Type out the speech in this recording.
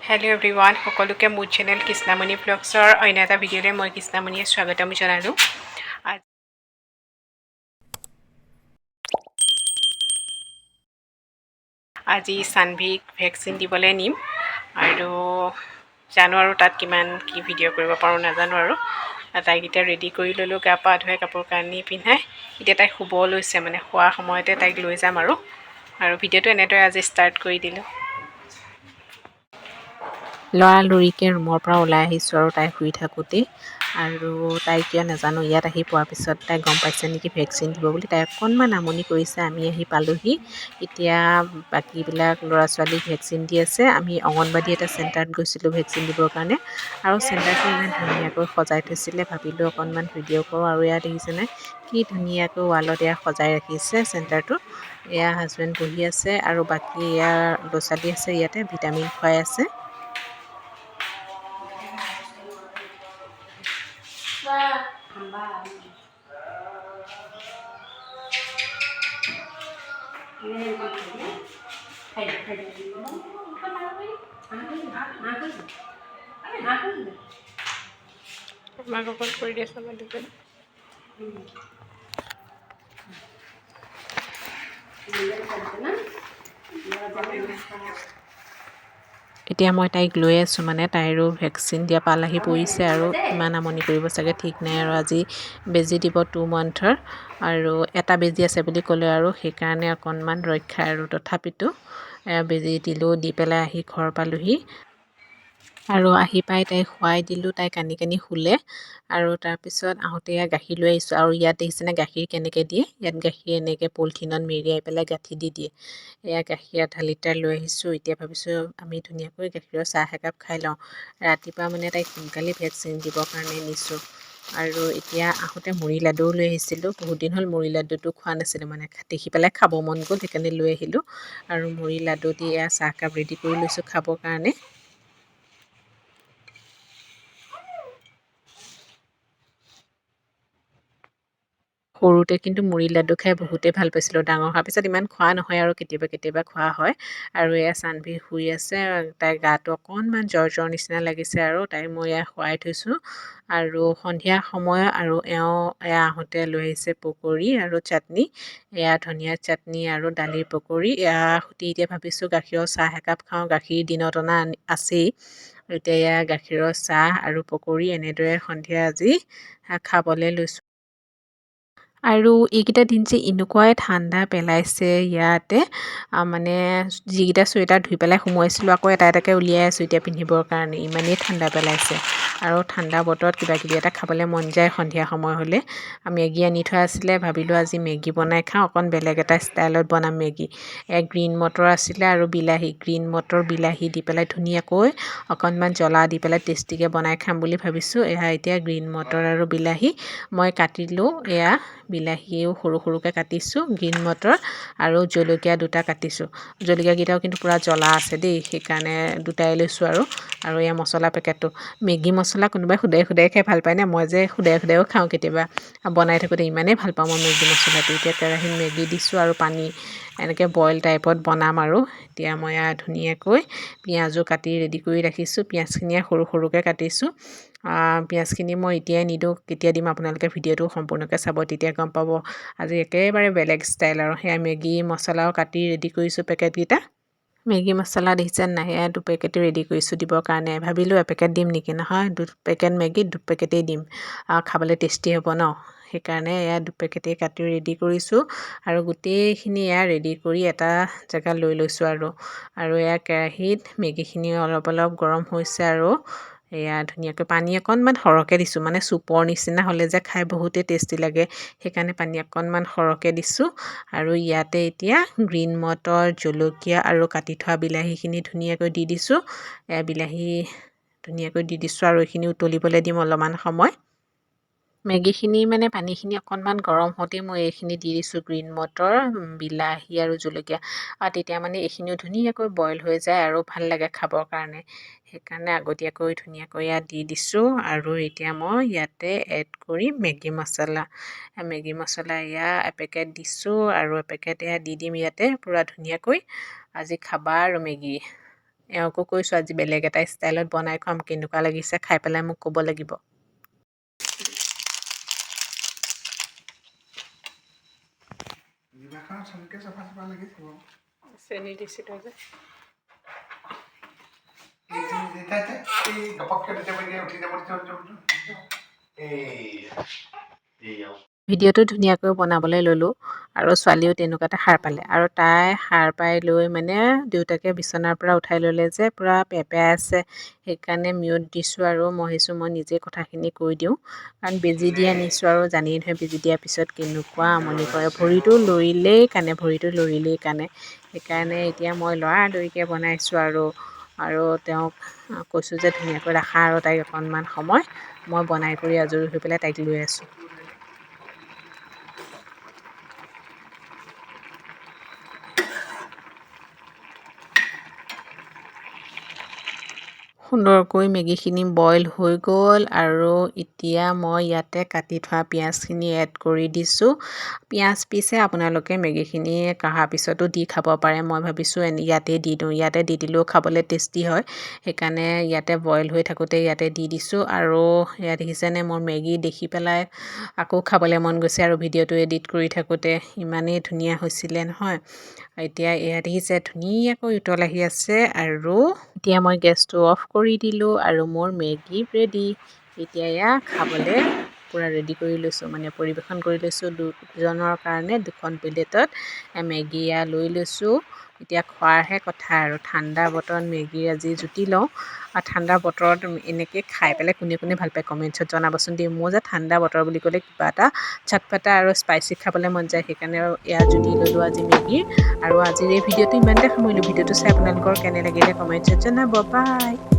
Hello' everyone, সকলোকে মোৰ channel Krishnamani ব্লগছৰ অন্য এটা ভিডিঅ'লৈ মই কৃষ্ণামণিয়ে স্বাগতম জনালোঁ। আজি সানভিক ভেকচিন দিবলৈ নিম আৰু জানো আৰু তাত কিমান কি ভিডিঅ' কৰিব পাৰোঁ নাজানো আৰু তাইক এতিয়া ৰেডি কৰি ল'লোঁ, গা পা ধুৱাই কাপোৰ কানি পিন্ধাই এতিয়া তাইক শুব লৈছে, মানে শোৱাৰ সময়তে তাইক লৈ যাম আৰু ভিডিঅ'টো এনেদৰে আজি ষ্টাৰ্ট কৰি দিলোঁ। লৰালৰিকৈ ৰুমৰ পৰা ওলাই আহিছোঁ আৰু তাই শুই থাকোঁতেই, আৰু তাই কিয় নাজানো ইয়াত আহি পোৱাৰ পিছত তাই গম পাইছে নেকি ভেকচিন দিব বুলি। তাই অকণমান আমনি কৰিছে। আমি আহি পালোহি, এতিয়া বাকীবিলাক ল'ৰা ছোৱালীক ভেকচিন দি আছে। আমি অংগনবাড়ী এটা চেণ্টাৰত গৈছিলোঁ ভেকচিন দিবৰ কাৰণে, আৰু চেণ্টাৰটো ইমান ধুনীয়াকৈ সজাই থৈছিলে, ভাবিলোঁ অকণমান ভিডিঅ' কৰোঁ। আৰু ইয়াত দেখিছেনে কি ধুনীয়াকৈ ৱালত এয়া সজাই ৰাখিছে চেণ্টাৰটো। এয়া হাজবেণ্ড বহি আছে আৰু বাকী এয়া ল'ৰা ছোৱালী আছে, ইয়াতে ভিটামিন খুৱাই আছে। কৰি দিয়ে এতিয়া মই তাইক লৈ আছোঁ, মানে তাইৰো ভেকচিন দিয়া পাল আহি পৰিছে আৰু ইমান আমনি কৰিব চাগে ঠিক নাই। আৰু আজি বেজী দিব 2 মান্থৰ, আৰু এটা বেজী আছে বুলি ক'লে আৰু সেইকাৰণে অকণমান ৰক্ষা। আৰু তথাপিতো বেজী দিলোঁ, দি পেলাই আহি ঘৰ পালোহি আৰু আহি পাই তাইক শুৱাই দিলোঁ। তাই কান্দি কান্দি শুলে, আৰু তাৰপিছত আহোঁতে এয়া গাখীৰ লৈ আহিছোঁ। আৰু ইয়াত দেখিছেনে গাখীৰ কেনেকৈ দিয়ে, ইয়াত গাখীৰ এনেকৈ পলিথিনত মেৰিয়াই পেলাই গাঁঠি দি দিয়ে। এয়া গাখীৰ আধা লিটাৰ লৈ আহিছোঁ। এতিয়া ভাবিছোঁ আমি ধুনীয়াকৈ গাখীৰৰ চাহ একাপ খাই লওঁ। ৰাতিপুৱা মানে তাইক সোনকালে ভেকচিন দিবৰ কাৰণে নিছোঁ। আৰু এতিয়া আহোঁতে মুড়ি লাডুও লৈ আহিছিলোঁ। বহুত দিন হ'ল মুড়ি লাডুটো খোৱা নাছিলোঁ, মানে দেখি পেলাই খাব মন গ'ল, সেইকাৰণে লৈ আহিলোঁ। আৰু মুড়ি লাডু দি এয়া চাহকাপ ৰেডি কৰি লৈছোঁ খাবৰ কাৰণে। সৰুতে কিন্তু মুড়ি লাডু খাই বহুতেই ভাল পাইছিলোঁ। ডাঙৰ হোৱাৰ পিছত ইমান খোৱা নহয় আৰু কেতিয়াবা কেতিয়াবা খোৱা হয়। আৰু এয়া চানভি শুই আছে, তাইৰ গাটো অকণমান জ্বৰ জ্বৰ নিচিনা লাগিছে, আৰু তাইক মই এয়া শুৱাই থৈছোঁ। আৰু সন্ধিয়া সময় আৰু এয়া আহোঁতে লৈ আহিছে পকৰী আৰু চাটনি। এয়া ধনিয়া চাটনি আৰু দালিৰ পকৰী। এয়া সুতি এতিয়া ভাবিছোঁ গাখীৰৰ চাহ একাপ খাওঁ, গাখীৰ দিনত অনা আছেই। এতিয়া এয়া গাখীৰৰ চাহ আৰু পকৰী এনেদৰে সন্ধিয়া আজি খাবলৈ লৈছোঁ। আৰু এইকেইটা দিন যে এনেকুৱাই ঠাণ্ডা পেলাইছে ইয়াতে, মানে যিকেইটা চুৱেটাৰ ধুই পেলাই সোমোৱাইছিলোঁ আকৌ এটা এটাকৈ উলিয়াই আছোঁ এতিয়া পিন্ধিবৰ কাৰণে, ইমানেই ঠাণ্ডা পেলাইছে। আৰু ঠাণ্ডা বতৰত কিবা কিবি এটা খাবলৈ মন যায় সন্ধিয়া সময় হ'লে। মেগী আনি থোৱা আছিলে, ভাবিলোঁ আজি মেগী বনাই খাওঁ, অকণ বেলেগ এটা ষ্টাইলত বনাম মেগী। গ্ৰীণ মটৰ আছিলে আৰু বিলাহী, গ্ৰীণ মটৰ বিলাহী দি পেলাই ধুনীয়াকৈ অকণমান জ্বলা দি পেলাই টেষ্টিকৈ বনাই খাম বুলি ভাবিছোঁ। এয়া এতিয়া গ্ৰীণ মটৰ আৰু বিলাহী মই কাটিলোঁ, এয়া বিলাহীও সৰু সৰুকৈ কাটিছোঁ, গ্ৰীণ মটৰ আৰু জলকীয়া দুটা কাটিছোঁ। জলকীয়াকেইটাও কিন্তু পূৰা জ্বলা আছে দেই, সেইকাৰণে দুটাই লৈছোঁ। আৰু এয়া মছলা পেকেটটো, মেগী মছলা কোনোবাই সুদাই সুদাই খাই ভাল পায়নে? মই যে সুদাই সুদাইও খাওঁ কেতিয়াবা, বনাই থাকোঁতে ইমানেই ভাল পাওঁ মই মেগী মছলাটো। এতিয়া কেৰাহীত মেগী দিছোঁ আৰু পানী এনেকৈ বইল টাইপত বনাম। আৰু এতিয়া মই ধুনীয়াকৈ পিঁয়াজো কাটি ৰেডি কৰি ৰাখিছোঁ। পিঁয়াজখিনি সৰু সৰুকৈ কাটিছোঁ। পিঁয়াজখিনি মই এতিয়াই নিদিওঁ, কেতিয়া দিম আপোনালোকে ভিডিঅ'টো সম্পূৰ্ণকৈ চাব, তেতিয়া গম পাব। আজি একেবাৰে বেলেগ ষ্টাইল। আৰু সেয়া মেগী মছলাও কাটি ৰেডি কৰিছোঁ পেকেটকেইটা। মেগী মছলা দেখিছে নাই, এয়া 2 পেকেট ৰেডি কৰিছোঁ দিবৰ কাৰণে। ভাবিলোঁ এপেকেট দিম নেকি, নহয় 2 পেকেট মেগীত 2 পেকেটেই দিম, খাবলৈ টেষ্টি হ'ব ন, সেইকাৰণে এয়া 2 পেকেটেই কাটি ৰেডি কৰিছোঁ। আৰু গোটেইখিনি এয়া ৰেডি কৰি এটা জেগাত লৈ লৈছোঁ। আৰু এয়া কেৰাহীত মেগীখিনি অলপ অলপ গৰম হৈছে, আৰু এয়া ধুনীয়াকৈ পানী অকণমান সৰহকৈ দিছোঁ, মানে চুপৰ নিচিনা হ'লে যে খাই বহুতেই টেষ্টি লাগে, সেইকাৰণে পানী অকণমান সৰহকৈ দিছোঁ। আৰু ইয়াতে এতিয়া গ্ৰীণ মটৰ, জলকীয়া আৰু কাটি থোৱা বিলাহীখিনি ধুনীয়াকৈ দি দিছোঁ। বিলাহী ধুনীয়াকৈ দি দিছোঁ, আৰু এইখিনি উতলিবলৈ দিম অলপমান সময়। মেগীখিনি মানে পানীখিনি অকণমান গৰম হওঁতেই মই এইখিনি দি দিছোঁ, গ্ৰীণ মটৰ, বিলাহী আৰু জলকীয়া। তেতিয়া মানে এইখিনিও ধুনীয়াকৈ বইল হৈ যায় আৰু ভাল লাগে খাবৰ কাৰণে, সেইকাৰণে আগতীয়াকৈ ধুনীয়াকৈ ইয়াত দি দিছোঁ। আৰু এতিয়া মই ইয়াতে এড কৰিম মেগী মছলা। মেগী মছলা এয়া এপেকেট দিছোঁ, আৰু এপেকেট এয়া দি দিম ইয়াতে পূৰা ধুনীয়াকৈ। আজি খাবা আৰু মেগী। এওঁকো কৈছোঁ আজি বেলেগ এটা ষ্টাইলত বনাই খুৱাম, কেনেকুৱা লাগিছে খাই পেলাই মোক ক'ব লাগিব। চেনি দিছিলোঁ যে ভিডিঅ'টো ধুনীয়াকৈ বনাবলৈ ল'লোঁ আৰু ছোৱালীও তেনেকুৱাতে সাৰ পালে আৰু তাই সাৰ পাই লৈ মানে দেউতাকে বিচনাৰ পৰা উঠাই ল'লে যে পূৰা পেঁপেয়াই আছে, সেইকাৰণে মিউট দিছোঁ আৰু মই ভাবিছোঁ মই নিজে কথাখিনি কৈ দিওঁ, কাৰণ বেজী দি আনিছোঁ আৰু জানেই নহয় বেজী দিয়াৰ পিছত কেনেকুৱা আমনি কৰে, ভৰিটো লৰিলেই কানে, সেইকাৰণে এতিয়া মই লৰালৰিকৈ বনাইছোঁ আৰু তেওঁক কৈছোঁ যে ধুনীয়াকৈ ৰাখা আৰু তাইক অকণমান সময়, মই বনাই কৰি আজৰি হৈ পেলাই তাইক লৈ আছোঁ। সুন্দৰকৈ মেগীখিনি বইল হৈ গ'ল আৰু এতিয়া মই ইয়াতে কাটি থোৱা পিঁয়াজখিনি এড কৰি দিছোঁ। পিঁয়াজ পিছে আপোনালোকে মেগীখিনি কঢ়াৰ পিছতো দি খাব পাৰে, মই ভাবিছোঁ ইয়াতে দি দিওঁ, ইয়াতে দি দিলেও খাবলৈ টেষ্টি হয়, সেইকাৰণে ইয়াতে বইল হৈ থাকোঁতে ইয়াতে দি দিছোঁ। আৰু ইয়াত দেখিছেনে মোৰ মেগী দেখি পেলাই আকৌ খাবলৈ মন গৈছে আৰু ভিডিঅ'টো এডিট কৰি থাকোঁতে ইমানেই ধুনীয়া হৈছিলে নহয়। এতিয়া এয়া দেখিছে ধুনীয়াকৈ উতল আহি আছে আৰু এতিয়া মই গেছটো অফ কৰি দিলোঁ আৰু মোৰ মেগী ৰেডি। এতিয়া এয়া খাবলৈ পূৰা ৰেডি কৰি লৈছোঁ, মানে পৰিৱেশন কৰি লৈছোঁ দুজনৰ কাৰণে দুখন প্লেটত মেগী এয়া লৈ লৈছোঁ। এতিয়া খোৱাৰহে কথা আৰু ঠাণ্ডা বতৰত মেগীৰ আজি জুতি লওঁ, আৰু ঠাণ্ডা বতৰত এনেকৈ খাই পেলাই কোনে কোনে ভাল পায় কমেণ্টছত জনাবচোন দেই। মোৰ যে ঠাণ্ডা বতৰ বুলি ক'লে কিবা এটা চটপটা আৰু স্পাইচি খাবলৈ মন যায়, সেইকাৰণে এয়া জুতি ল'লোঁ আজি মেগীৰ। আৰু আজিৰ এই ভিডিঅ'টো ইমানতে সামৰিলোঁ। ভিডিঅ'টো চাই আপোনালোকৰ কেনে লাগিলে কমেণ্টছত জনাব। বাই।